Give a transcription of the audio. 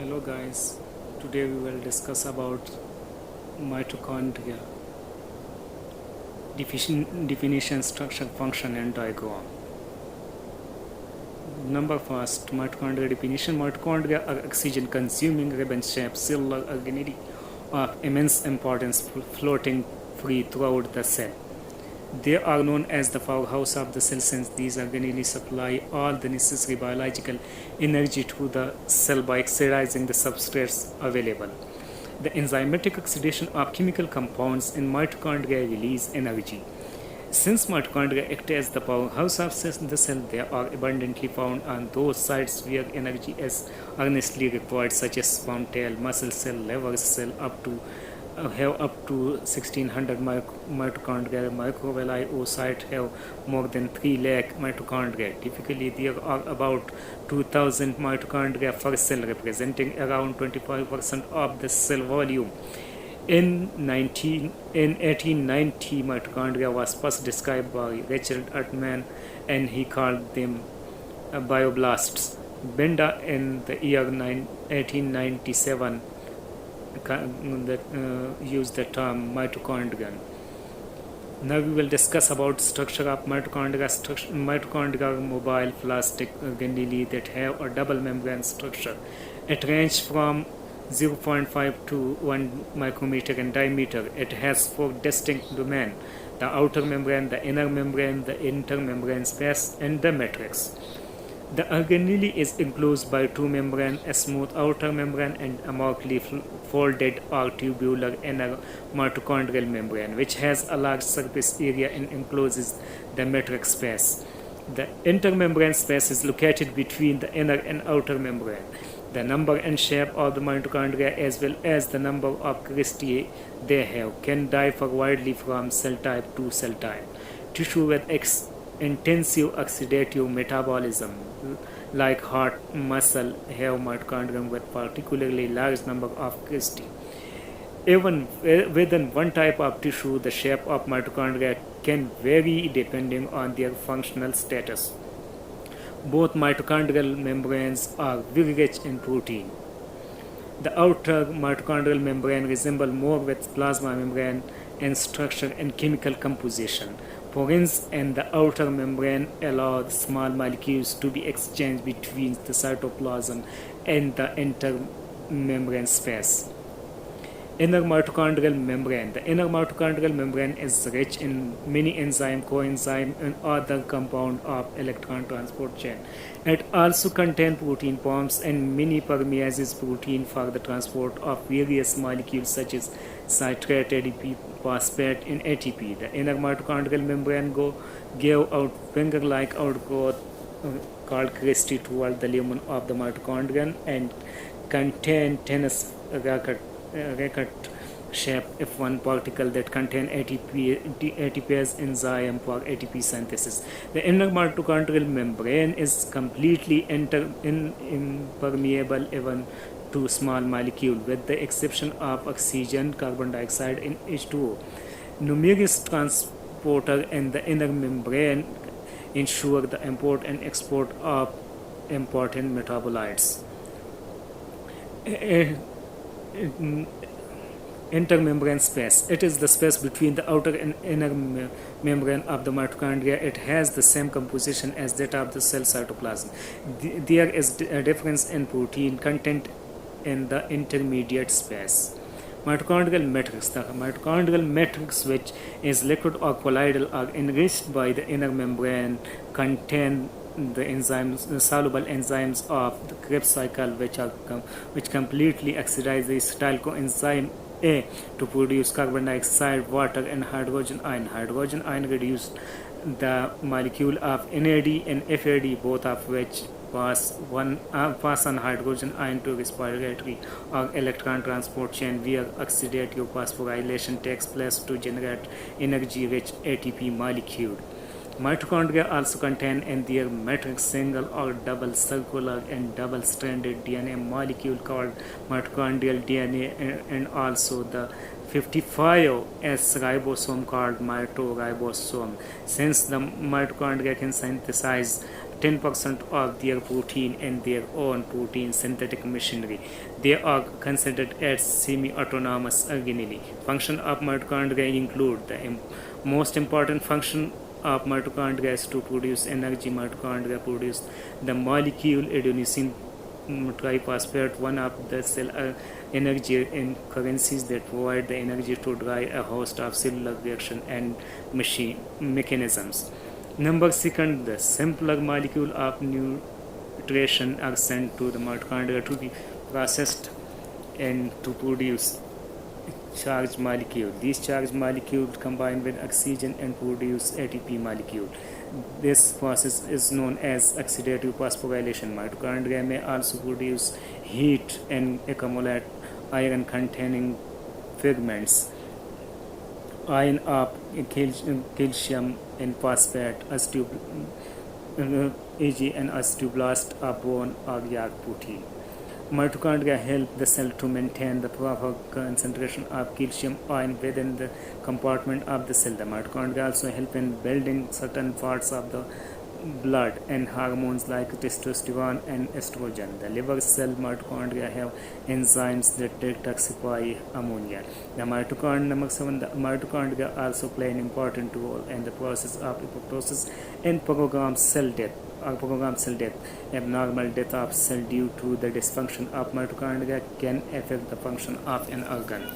Hello guys, today we will discuss about mitochondria, definition, structure, function and diagram. Number first, mitochondria definition. Mitochondria are oxygen consuming ribbon-shaped cellular organelle of immense importance floating free throughout the cell. They are known as the powerhouse of the cell since these organelles supply all the necessary biological energy to the cell by oxidizing the substrates available. The enzymatic oxidation of chemical compounds in mitochondria release energy. Since mitochondria act as the powerhouse of the cell, they are abundantly found on those sites where energy is earnestly required, such as sperm tail, muscle cell, liver cell, have up to 1600 mitochondria. Microvilli oocyte have more than 3 lakh mitochondria. Typically, there are about 2000 mitochondria per cell, representing around 25% of the cell volume. In 1890, mitochondria was first described by Richard Altman, and he called them bioblasts. Benda in the year 1897 used the term mitochondrion. Now we will discuss about structure of mitochondria. Mitochondria are mobile plastic organelle that have a double membrane structure. It ranges from 0.5 to 1 micrometer in diameter. It has 4 distinct domains: the outer membrane, the inner membrane, the intermembrane space, and the matrix. The organelle is enclosed by 2 membranes, a smooth outer membrane and a markedly folded or tubular inner mitochondrial membrane, which has a large surface area and encloses the matrix space. The intermembrane space is located between the inner and outer membrane. The number and shape of the mitochondria, as well as the number of cristae they have, can differ widely from cell type to cell type. Tissue with intensive oxidative metabolism, like heart, muscle, have mitochondria with particularly large number of cristae. Even within one type of tissue, the shape of mitochondria can vary depending on their functional status. Both mitochondrial membranes are very rich in protein. The outer mitochondrial membrane resembles more with plasma membrane in structure and chemical composition. Porins in the outer membrane allow small molecules to be exchanged between the cytoplasm and the intermembrane space. Inner mitochondrial membrane. The inner mitochondrial membrane is rich in many enzymes, coenzymes, and other compounds of electron transport chain. It also contains protein pumps and many permeases protein for the transport of various molecules such as citrate, ADP, phosphate, and ATP. The inner mitochondrial membrane give out finger-like outgrowth called cristae toward the lumen of the mitochondrion and contain tennis racket-shaped F1 particle that contain ATPase enzyme for ATP synthesis. The inner mitochondrial membrane is completely impermeable even to small molecule, with the exception of oxygen, carbon dioxide, and H2O. Numerous transporters in the inner membrane ensure the import and export of important metabolites. Intermembrane space. It is the space between the outer and inner membrane of the mitochondria. It has the same composition as that of the cell cytoplasm. There is a difference in protein content in the intermediate space. Mitochondrial matrix. The mitochondrial matrix, which is liquid or colloidal, are enriched by the inner membrane, contain the soluble enzymes of the Krebs cycle, which completely oxidize the acetyl coenzyme A to produce carbon dioxide, water, and hydrogen ion. Hydrogen ion reduce the molecule of NAD and FAD, both of which pass on hydrogen ion to respiratory or electron transport chain, where oxidative phosphorylation takes place to generate energy-rich ATP molecule. Mitochondria also contain in their matrix single or double circular and double-stranded DNA molecule called mitochondrial DNA, and also the 55 as ribosome called mitoribosome. Since the mitochondria can synthesize 10% of their protein and their own protein synthetic machinery, they are considered as semi-autonomous organelle. Function of mitochondria include the most important function of mitochondria is to produce energy. Mitochondria produce the molecule adenosine triphosphate, one of the cell energy and currencies that provide the energy to drive a host of cellular reaction and machine mechanisms. Number second, the simpler molecule of nutrition are sent to the mitochondria to be processed and to produce charged molecule. These charged molecules combine with oxygen and produce ATP molecule. This process is known as oxidative phosphorylation. Mitochondria may also produce heat and accumulate iron containing fragments. Iron of calcium and phosphate, Ag and osteoblast are bone or yard protein. Mitochondria help the cell to maintain the proper concentration of calcium ion within the compartment of the cell. The mitochondria also help in building certain parts of the blood and hormones like testosterone and estrogen. The liver cell mitochondria have enzymes that detoxify ammonia. The mitochondria also play an important role in the process of apoptosis and programmed cell death. Abnormal death of cell due to the dysfunction of mitochondria can affect the function of an organ.